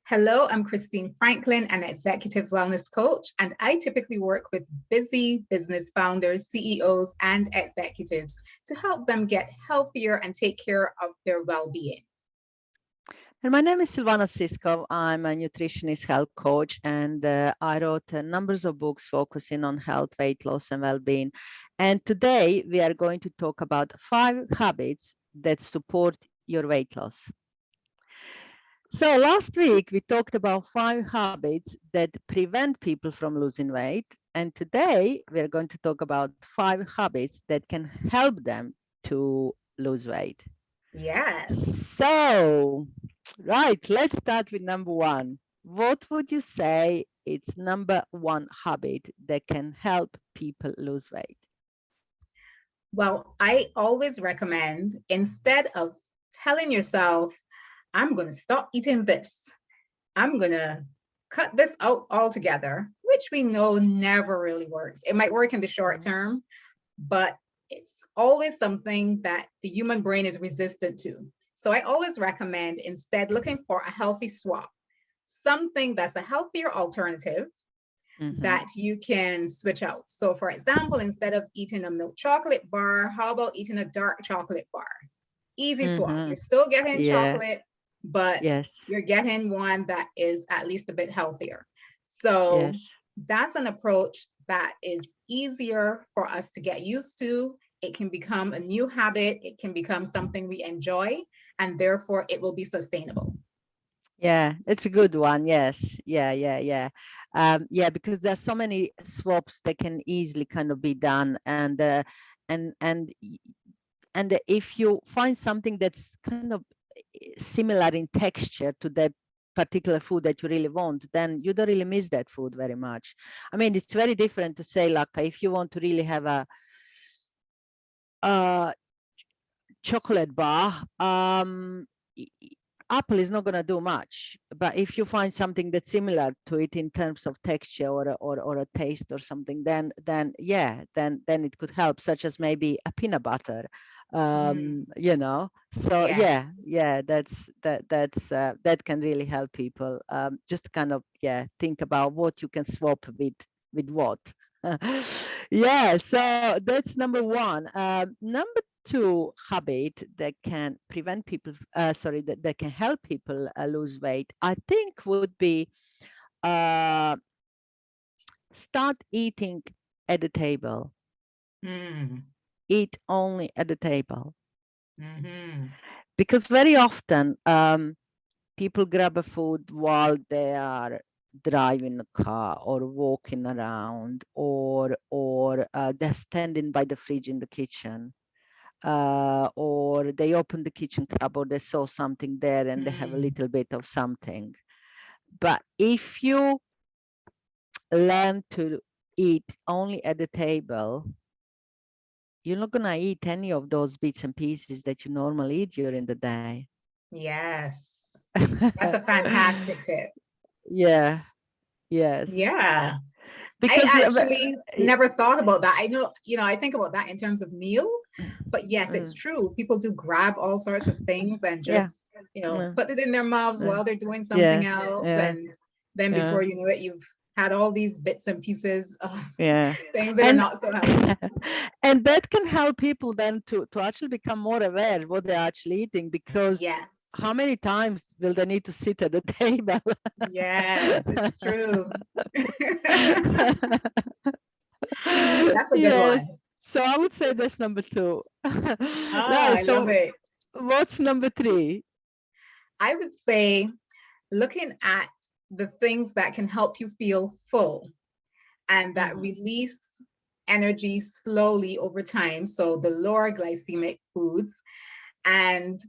Hello, I'm Christine Franklyn, an executive wellness coach, and I typically work with busy business founders, CEOs, and executives to help them get healthier and take care of their well-being. And my name is Silvana Siskov. I'm a nutritionist, health coach, and I wrote numbers of books focusing on health, weight loss, and well-being. And today we are going to talk about 5 habits that support your weight loss. So last week we talked about 5 habits that prevent people from losing weight. And today we're going to talk about 5 habits that can help them to lose weight. Yes. So, right, let's start with number 1. What would you say it's number 1 habit that can help people lose weight? Well, I always recommend, instead of telling yourself, I'm going to stop eating this, I'm going to cut this out altogether, which we know never really works. It might work in the short term, but it's always something that the human brain is resistant to. So I always recommend instead looking for a healthy swap, something that's a healthier alternative that you can switch out. So for example, instead of eating a milk chocolate bar, how about eating a dark chocolate bar? Easy swap. You're still getting chocolate, but you're getting one that is at least a bit healthier. So that's an approach that is easier for us to get used to. It can become a new habit. It can become something we enjoy, and therefore it will be sustainable. Yeah, it's a good one. Yes. Yeah, because there's so many swaps that can easily kind of be done. And if you find something that's kind of similar in texture to that particular food that you really want, then you don't really miss that food very much. I mean, it's very different to say, like, if you want to really have a chocolate bar, apple is not going to do much, but if you find something that's similar to it in terms of texture or a taste or something, then it could help, such as maybe a peanut butter, so that can really help people, just kind of think about what you can swap with what. So that's number 1. Number 2 habit that can prevent people, that can help people lose weight, I think would be start eating at the table. Eat only at the table. Because very often people grab a food while they are driving a car or walking around, or they're standing by the fridge in the kitchen. Or they open the kitchen cupboard, they saw something there and they have a little bit of something. But if you learn to eat only at the table, you're not going to eat any of those bits and pieces that you normally eat during the day. Yes, that's a fantastic tip. Yes. Yeah. Because I actually never thought about that. I know, I think about that in terms of meals, but yes, it's true. People do grab all sorts of things and just, put it in their mouths while they're doing something else. And then before you know it, you've had all these bits and pieces of things that are not so healthy. And that can help people then to actually become more aware of what they're actually eating, because how many times will they need to sit at the table? Yes, it's true. That's a good one. So I would say that's number 2. I love it. What's number 3? I would say looking at the things that can help you feel full and that release energy slowly over time. So the lower glycemic foods, and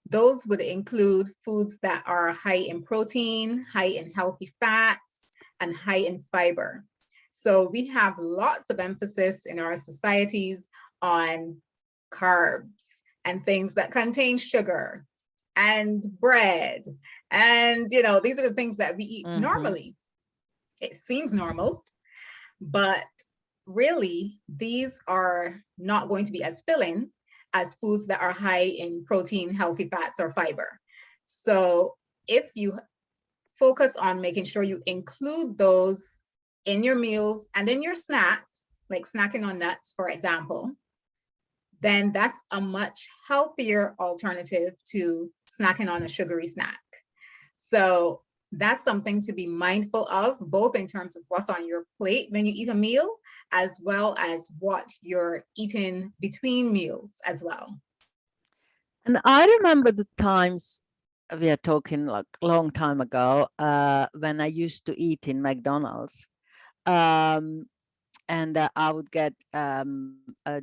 those would include foods that are high in protein, high in healthy fats, and high in fiber. So we have lots of emphasis in our societies on carbs and things that contain sugar and bread. And, these are the things that we eat normally. It seems normal, but really, these are not going to be as filling as foods that are high in protein, healthy fats, or fiber. So if you focus on making sure you include those in your meals and in your snacks, like snacking on nuts, for example, then that's a much healthier alternative to snacking on a sugary snack. So that's something to be mindful of, both in terms of what's on your plate when you eat a meal, as well as what you're eating between meals as well. And I remember the times, we are talking like a long time ago, when I used to eat in McDonald's. And I would get a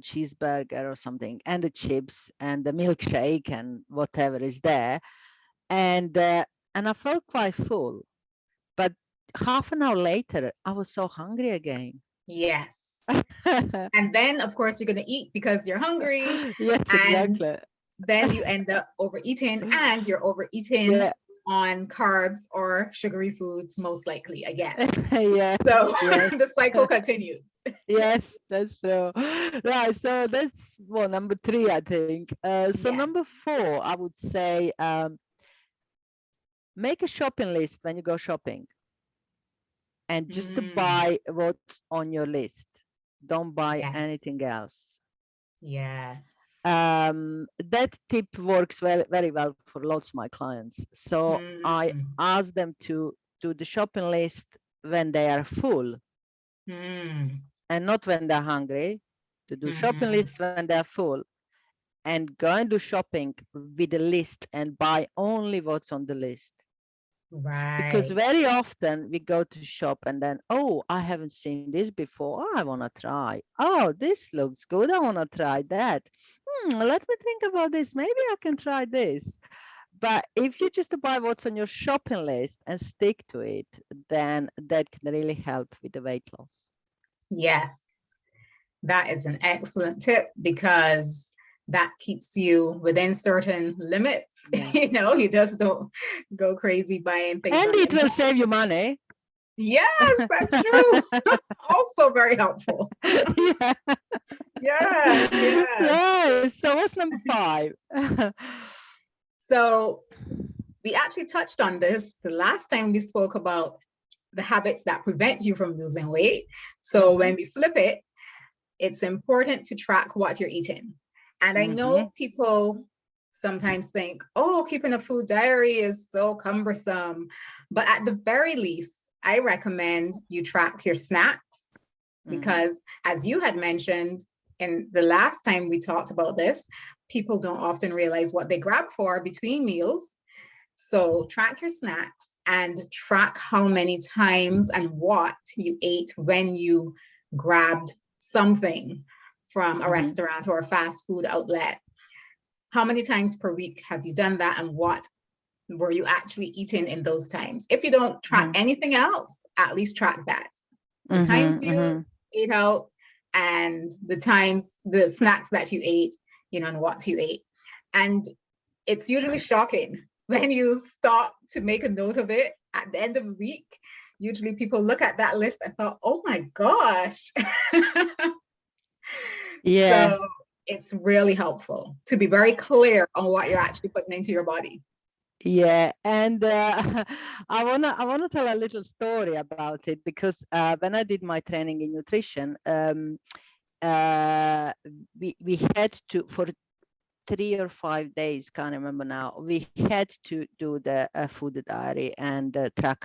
cheeseburger or something, and the chips and the milkshake and whatever is there. And I felt quite full. But half an hour later, I was so hungry again. Yes. And then, of course, you're going to eat because you're hungry. Yes, And exactly. then you end up overeating, and you're overeating Yeah. on carbs or sugary foods, most likely again. Yes, So yes. the cycle continues. Yes, that's true. Right, so that's well, number 3, I think. So Yes. number 4, I would say, make a shopping list when you go shopping, and just to buy what's on your list. Don't buy Yes. anything else. Yes. That tip works very, very well for lots of my clients. So I ask them to do the shopping list when they are full and not when they're hungry, to do shopping list when they're full, and go and do shopping with a list and buy only what's on the list. Because Right. very often we go to shop and then, oh, I haven't seen this before. Oh, I want to try. Oh, this looks good. I want to try that. Let me think about this. Maybe I can try this. But if you just buy what's on your shopping list and stick to it, then that can really help with the weight loss. Yes. That is an excellent tip, because that keeps you within certain limits. Yes. You just don't go crazy buying things. And it will save you money. Yes, that's true. Also very helpful. Yeah. Yes, yes. Yes. So what's number 5? So we actually touched on this the last time we spoke about the habits that prevent you from losing weight. So when we flip it, it's important to track what you're eating. And I know people sometimes think, oh, keeping a food diary is so cumbersome. But at the very least, I recommend you track your snacks, because as you had mentioned in the last time we talked about this, people don't often realize what they grab for between meals. So track your snacks and track how many times and what you ate when you grabbed something from a restaurant or a fast food outlet. How many times per week have you done that, and what were you actually eating in those times? If you don't track anything else, at least track that. The times you ate out, and the snacks that you ate, and what you ate. And it's usually shocking when you stop to make a note of it at the end of the week. Usually people look at that list and thought, oh my gosh. Yeah. So it's really helpful to be very clear on what you're actually putting into your body. Yeah, and I wanna tell a little story about it, because when I did my training in nutrition, we had to, for 3 or 5 days, can't remember now, we had to do the food diary and track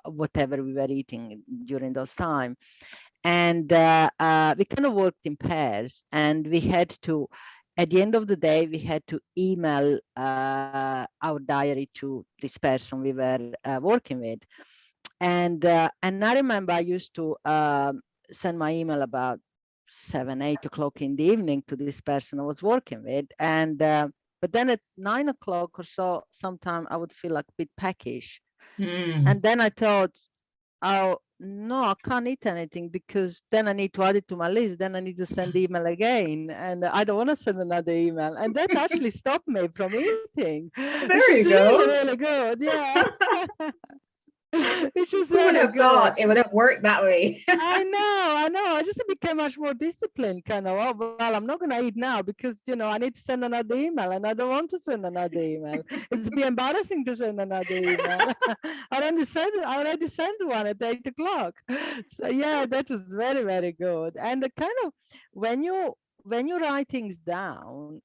whatever we were eating during those time. And we kind of worked in pairs, and we had to, at the end of the day, we had to email our diary to this person we were working with. And I remember I used to send my email about 7, 8 o'clock in the evening to this person I was working with. And but then at 9 o'clock or so, sometime I would feel like a bit peckish. And then I thought, oh, no, I can't eat anything, because then I need to add it to my list. Then I need to send the email again. And I don't want to send another email. And that actually stopped me from eating. There you go. Really, really good. Yeah. which was Who would very have good. thought it would have worked that way? I know. I just became much more disciplined, kind of. Oh, well, I'm not gonna eat now because I need to send another email, and I don't want to send another email. It's be embarrassing to send another email. I already sent one at 8 o'clock. So yeah, that was very, very good. And the kind of when you write things down,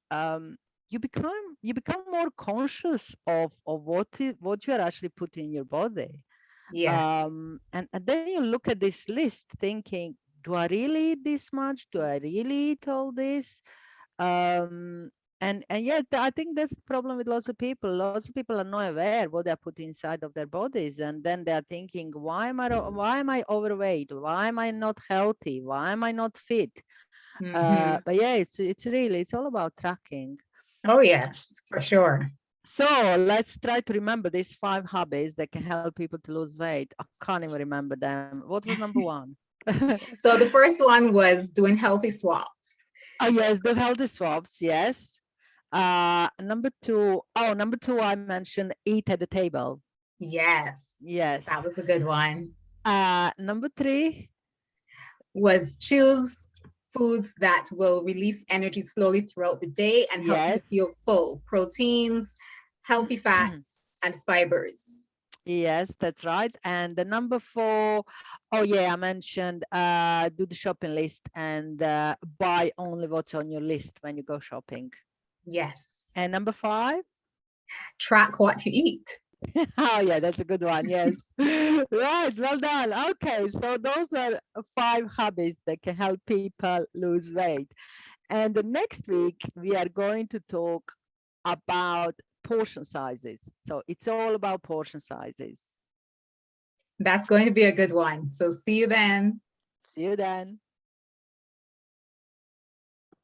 you become more conscious of what you are actually putting in your body. Yes. And then you look at this list thinking, do I really eat this much? Do I really eat all this? And yet I think that's the problem with lots of people. Lots of people are not aware what they're putting inside of their bodies, and then they're thinking, why am I overweight? Why am I not healthy? Why am I not fit? Hmm. But yeah, it's all about tracking. Oh, yes, for sure. So let's try to remember these 5 hobbies that can help people to lose weight. I can't even remember them. What was number 1? So the first one was doing healthy swaps. Oh yes, the healthy swaps. Yes. Number two, I mentioned eat at the table. Yes, that Yes. was a good one. Number 3. Was choose foods that will release energy slowly throughout the day and help you to Yes. feel full. Proteins, healthy fats, and fibers. Yes, that's right. And the number 4, oh yeah, I mentioned do the shopping list and buy only what's on your list when you go shopping. Yes. And number 5. Track what you eat. Oh yeah, that's a good one. Yes. Right, well done. Okay, so those are 5 hobbies that can help people lose weight. And the next week we are going to talk about portion sizes. So it's all about portion sizes. That's going to be a good one. So see you then. See you then.